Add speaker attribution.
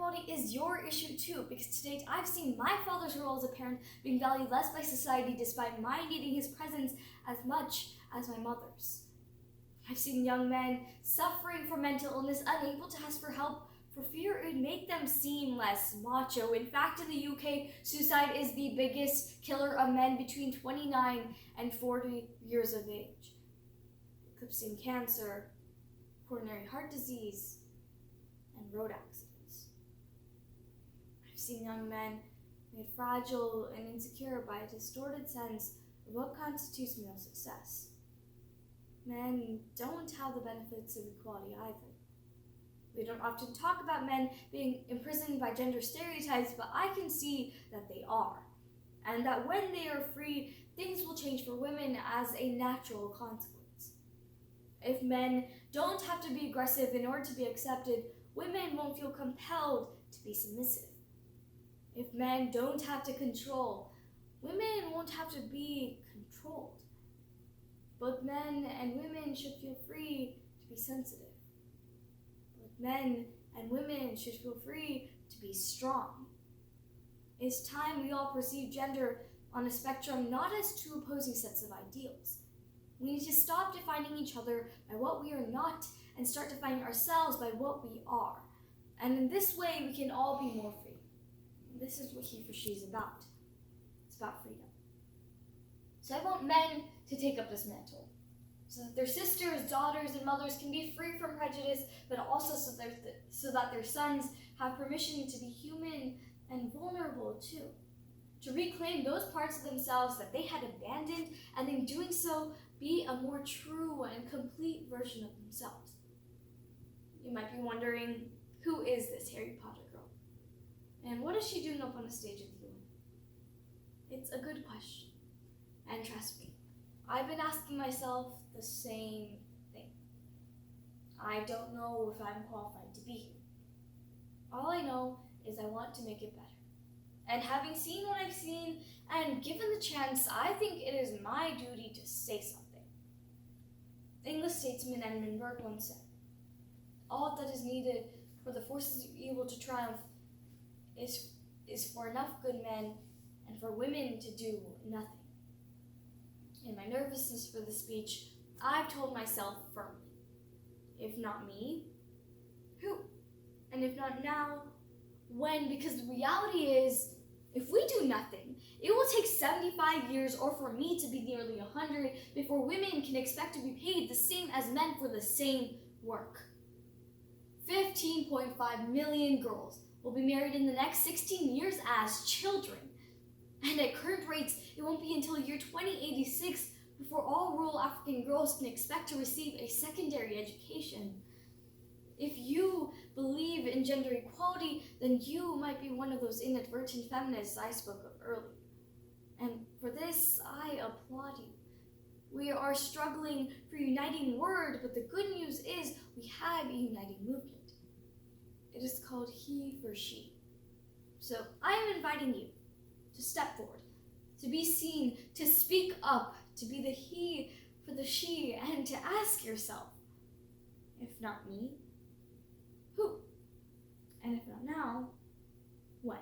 Speaker 1: equality is your issue too, because to date I've seen my father's role as a parent being valued less by society despite my needing his presence as much as my mother's. I've seen young men suffering from mental illness, unable to ask for help for fear it would make them seem less macho. In fact, in the UK, suicide is the biggest killer of men between 29 and 40 years of age, eclipsing cancer, coronary heart disease, and road accidents. I've seen young men made fragile and insecure by a distorted sense of what constitutes male success. Men don't have the benefits of equality either. We don't often talk about men being imprisoned by gender stereotypes, but I can see that they are, and that when they are free, things will change for women as a natural consequence. If men don't have to be aggressive in order to be accepted, women won't feel compelled to be submissive. If men don't have to control, women won't have to be controlled. Both men and women should feel free to be sensitive. Both men and women should feel free to be strong. It's time we all perceive gender on a spectrum, not as two opposing sets of ideals. We need to stop defining each other by what we are not and start defining ourselves by what we are. And in this way, we can all be more free. And this is what He for She is about. It's about freedom. So I want men to take up this mantle, so that their sisters, daughters, and mothers can be free from prejudice, but also so that their sons have permission to be human and vulnerable too. To reclaim those parts of themselves that they had abandoned, and in doing so, be a more true and complete version of themselves. You might be wondering, who is this Harry Potter girl? And what is she doing up on a stage with you? It's a good question. And trust me, I've been asking myself the same thing. I don't know if I'm qualified to be here. All I know is I want to make it better. And having seen what I've seen, and given the chance, I think it is my duty to say something. English statesman Edmund Burke once said, "All that is needed for the forces of evil to triumph is for enough good men and for women to do nothing." In my nervousness for the speech, I've told myself firmly, if not me, who? And if not now, when? Because the reality is, if we do nothing, it will take 75 years, or for me to be nearly 100, before women can expect to be paid the same as men for the same work. 15.5 million girls will be married in the next 16 years as children. And at current rates, it won't be until year 2086 before all rural African girls can expect to receive a secondary education. If you believe in gender equality, then you might be one of those inadvertent feminists I spoke of earlier. And for this, I applaud you. We are struggling for a uniting word, but the good news is we have a uniting movement. It is called He for She. So I am inviting you to step forward, to be seen, to speak up, to be the he for the she, and to ask yourself, if not me, who? And if not now, when?